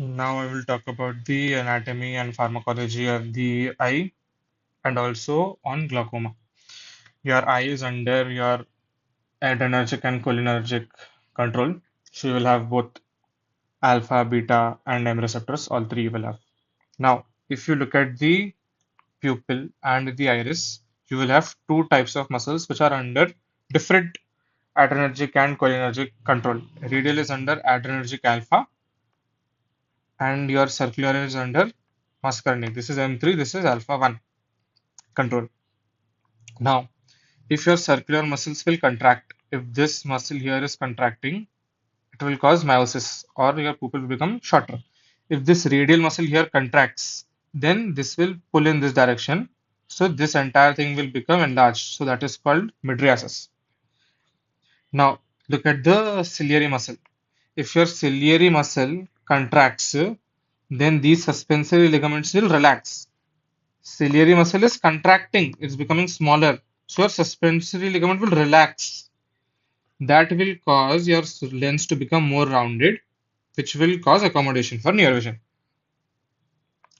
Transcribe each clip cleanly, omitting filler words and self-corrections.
Now I will talk about the anatomy and pharmacology of the eye and also on glaucoma. Your eye is under your adrenergic and cholinergic control. So you will have both alpha, beta, and M receptors. All three you will have. Now, if you look at the pupil and the iris, you will have two types of muscles which are under different adrenergic and cholinergic control. Radial is under adrenergic alpha, and your circular is under muscarinic. This is M3, this is alpha 1 control. Now, if your circular muscles will contract, if this muscle here is contracting, it will cause meiosis or your pupil will become shorter. If this radial muscle here contracts, then this will pull in this direction. So this entire thing will become enlarged. So that is called mydriasis. Now, look at the ciliary muscle. If your ciliary muscle contracts, then these suspensory ligaments will relax. Ciliary muscle is contracting, it's becoming smaller. So your suspensory ligament will relax. That will cause your lens to become more rounded, which will cause accommodation for near vision.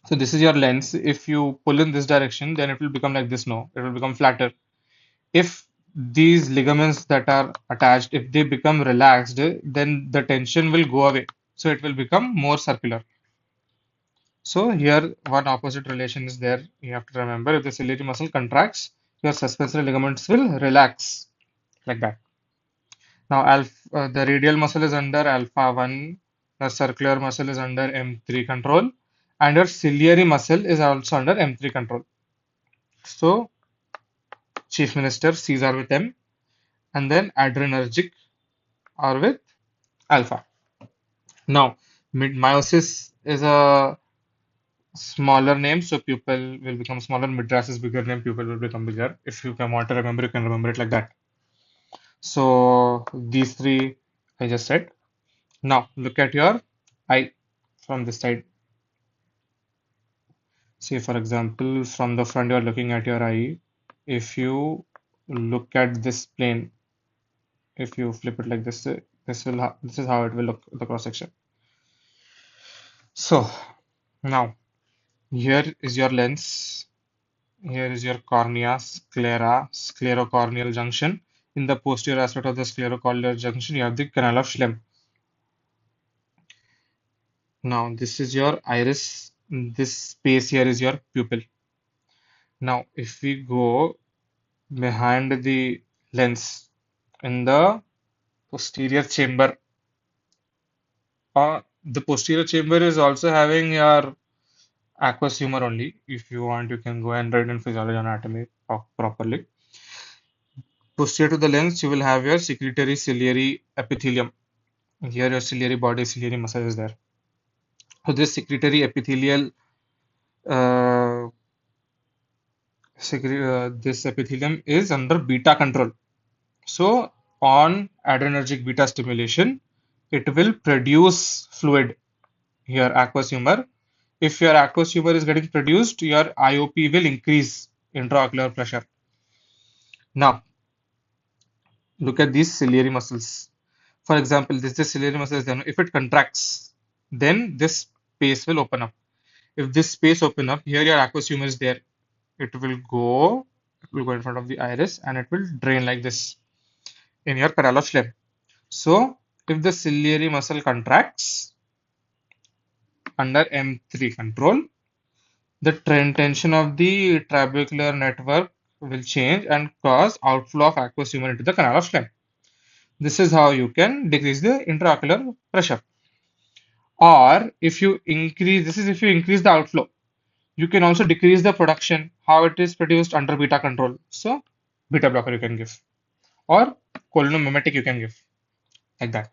So this is your lens. If you pull in this direction, then it will become like this. No, it will become flatter. If these ligaments that are attached, if they become relaxed, then the tension will go away. So it will become more circular. So here one opposite relation is there. You have to remember if the ciliary muscle contracts, your suspensory ligaments will relax like that. Now the radial muscle is under alpha 1, the circular muscle is under M3 control, and your ciliary muscle is also under M3 control. So Chief Minister C's are with M, and then adrenergic are with alpha. Now mid-meiosis is a smaller name, so pupil will become smaller. Midras is bigger name, pupil will become bigger. If you can want to remember, you can remember it like that. So these three I just said. Now look at your eye from this side. Say for example, from the front you are looking at your eye. If you look at this plane, if you flip it like this, this is how it will look the cross section. So now here is your lens. Here is your cornea, sclera, sclerocorneal junction. In the posterior aspect of the sclerocorneal junction, you have the canal of Schlemm. Now, this is your iris. This space here is your pupil. Now, if we go behind the lens in the posterior chamber, the posterior chamber is also having your aqueous humor only. If you want, you can go and read in physiology anatomy properly. Posterior to the lens, you will have your secretory ciliary epithelium. Here, your ciliary body, ciliary muscle is there. So, this secretory epithelial, uh, this epithelium is under beta control. So, on adrenergic beta stimulation, it will produce fluid here, aqueous humor. If your aqueous humor is getting produced, your IOP will increase intraocular pressure. Now, look at these ciliary muscles. For example, this is ciliary muscle. Then, if it contracts, then this space will open up. If this space open up, here your aqueous humor is there. It will go in front of the iris and it will drain like this in your canal of Schlemm. So, if the ciliary muscle contracts under M3 control, the tension of the trabecular network will change and cause outflow of aqueous humor into the canal of Schlemm. This is how you can decrease the intraocular pressure. Or if you increase, this is if you increase the outflow, you can also decrease the production, how it is produced under beta control. So, beta blocker you can give, or cholinergic you can give, like that.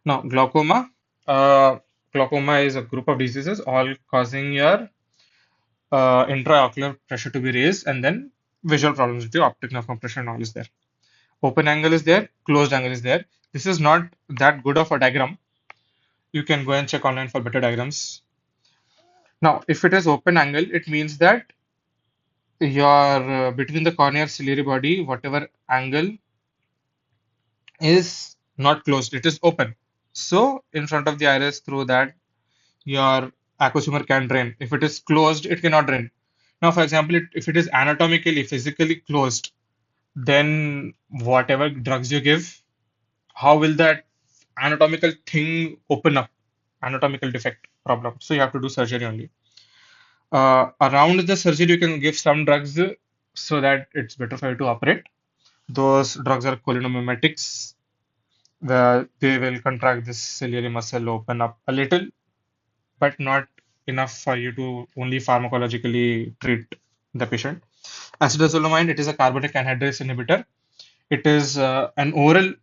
Now, glaucoma. Uh, Glaucoma is a group of diseases all causing your intraocular pressure to be raised, and then visual problems with the optic nerve compression and all is there. Open angle is there, closed angle is there. This is not that good of a diagram. You can go and check online for better diagrams. Now, if it is open angle, it means that your between the cornea ciliary body, whatever angle is not closed, it is open. So in front of the iris, through that, your aqueous humor can drain. If it is closed, it cannot drain. Now, for example, if it is anatomically, physically closed, then whatever drugs you give, how will that anatomical thing open up? Anatomical defect problem. So you have to do surgery only. Around the surgery, you can give some drugs so that it's better for you to operate. Those drugs are cholinomimetics, where they will contract this ciliary muscle, open up a little, but not enough for you to only pharmacologically treat the patient. Acetazolamide, it is a carbonic anhydrase inhibitor. It is an oral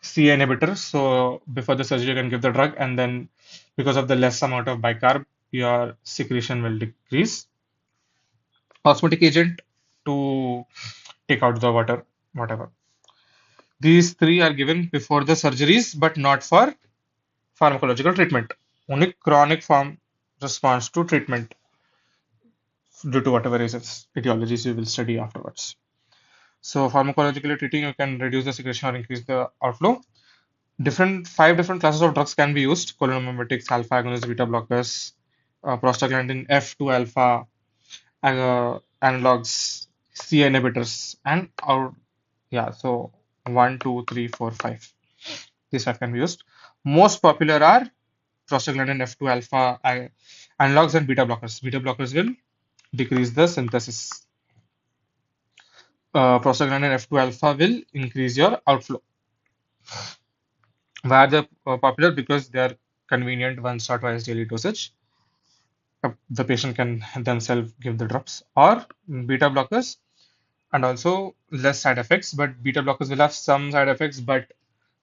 C inhibitor. So before the surgery, you can give the drug, and then because of the less amount of bicarb, your secretion will decrease. Osmotic agent to take out the water, whatever. These three are given before the surgeries, but not for pharmacological treatment. Only chronic form response to treatment due to whatever reasons, etiologies you will study afterwards. So pharmacologically treating, you can reduce the secretion or increase the outflow. Five different classes of drugs can be used: cholinomimetics, alpha agonists, beta blockers, prostaglandin F2 alpha analogs, C inhibitors, and our yeah. So one, two, three, four, five. These five can be used. Most popular are prostaglandin F2 alpha analogs and beta blockers. Beta blockers will decrease the synthesis. Prostaglandin F2 alpha will increase your outflow. Why are they popular? Because they are convenient once or twice daily dosage. The patient can themselves give the drops, or beta blockers, and also less side effects. But beta blockers will have some side effects, but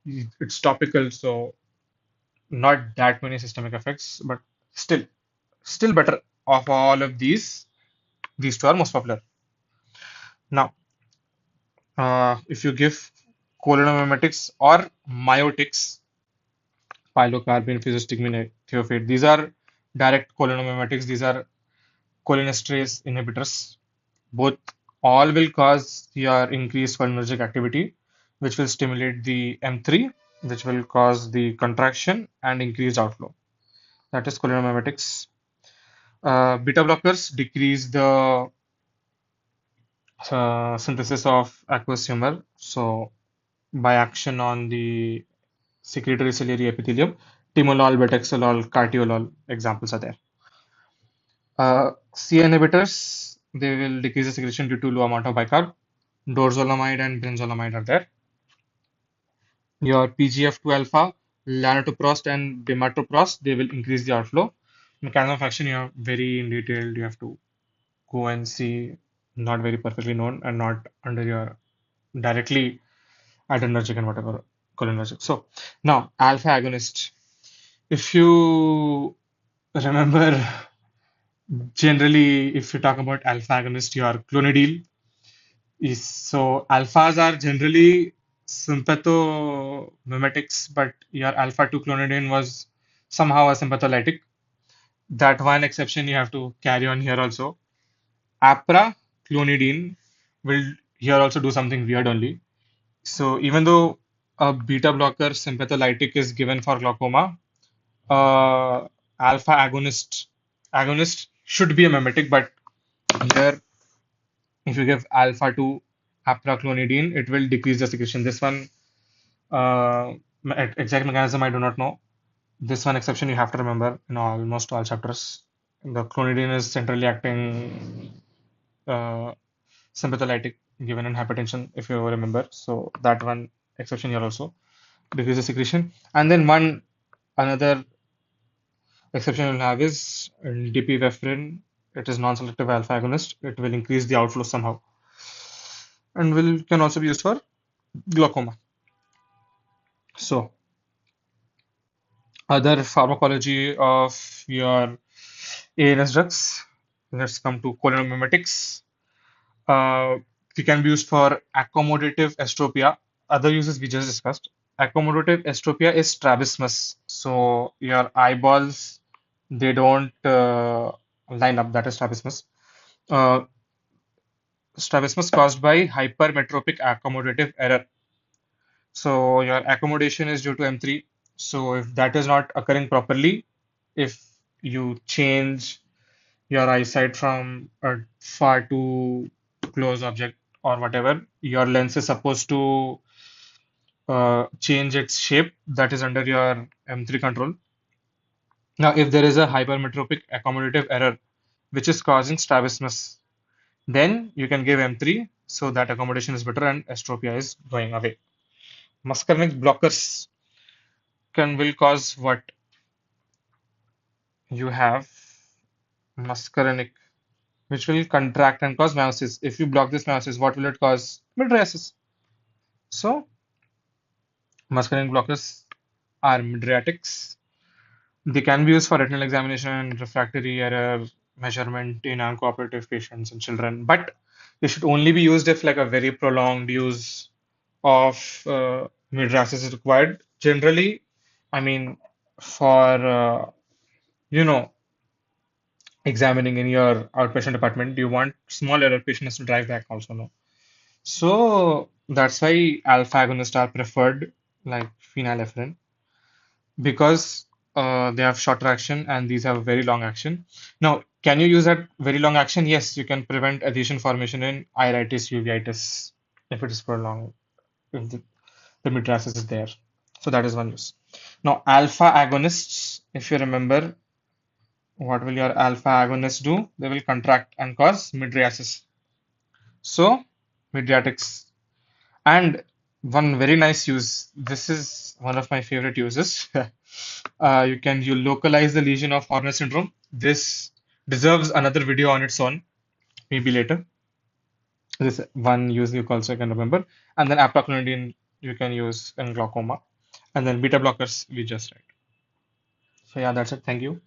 it's topical, so not that many systemic effects. But still better of all of these. These two are most popular. Now, if you give cholinomimetics or myotics, pilocarpine, physostigmine, thiopate, these are direct cholinomimetics. These are cholinesterase inhibitors. Both all will cause your increased cholinergic activity, which will stimulate the M3, which will cause the contraction and increased outflow. That is cholinomimetics. Beta blockers decrease the synthesis of aqueous humor. So by action on the secretory ciliary epithelium, timolol, betaxolol, cartiolol examples are there. C inhibitors, they will decrease the secretion due to low amount of bicarb. Dorzolamide and brinzolamide are there. Your PGF2 alpha, lansoprazole and bimatoprost, they will increase the outflow. Mechanism of action, you have very in detail, you have to go and see, not very perfectly known and not under your directly adrenergic and whatever cholinergic. So now alpha agonist. If you remember, generally, if you talk about alpha agonist, your clonidine is so alphas are generally sympathomimetics, but your alpha 2 clonidine was somehow a sympatholytic. That one exception you have to carry on here also. Apra clonidine will here also do something weird only. So even though a beta blocker sympatholytic is given for glaucoma, uh, alpha agonist should be a mimetic, but here if you give alpha to apraclonidine, it will decrease the secretion. This one, exact mechanism I do not know. This one exception you have to remember in almost all chapters. The clonidine is centrally acting uh, sympatholytic given in hypertension, if you remember. So that one exception here also decrease the secretion. And then one another exception you'll have is dipivefrin. It is non-selective alpha agonist. It will increase the outflow somehow, and will can also be used for glaucoma. So, other pharmacology of your ANS drugs. Let's come to cholinomimetics. Uh, they can be used for accommodative estropia. Other uses we just discussed. Accommodative estropia is strabismus. So your eyeballs they don't line up. That is strabismus. Uh, Strabismus caused by hypermetropic accommodative error. So your accommodation is due to M3. So if that is not occurring properly, if you change your eyesight from a far too close object or whatever, your lens is supposed to change its shape that is under your M3 control. Now, if there is a hypermetropic accommodative error which is causing strabismus, then you can give M3 so that accommodation is better and astropia is going away. Muscarinic blockers will cause what you have muscarinic, which will contract and cause meiosis. If you block this meiosis, what will it cause? Mydriasis. So, muscarinic blockers are mydriatics. They can be used for retinal examination and refractory error measurement in uncooperative patients and children, but they should only be used if like a very prolonged use of mydriasis is required. Generally, I mean, for you know, examining in your outpatient department, you want small error patients to drive back also, no? So that's why alpha agonists are preferred, like phenylephrine, because they have shorter action and these have very long action. Now, can you use that very long action? Yes, you can prevent adhesion formation in iritis, uveitis if it is prolonged, if the mydriasis is there. So that is one use. Now, alpha agonists, if you remember, what will your alpha agonists do? They will contract and cause mydriasis. So, mydriatics. And one very nice use, this is one of my favorite uses. You localize the lesion of Horner syndrome. This deserves another video on its own, maybe later. This one use you also can remember. And then aptaclonidine you can use in glaucoma. And then beta blockers we just read. So yeah, that's it. Thank you.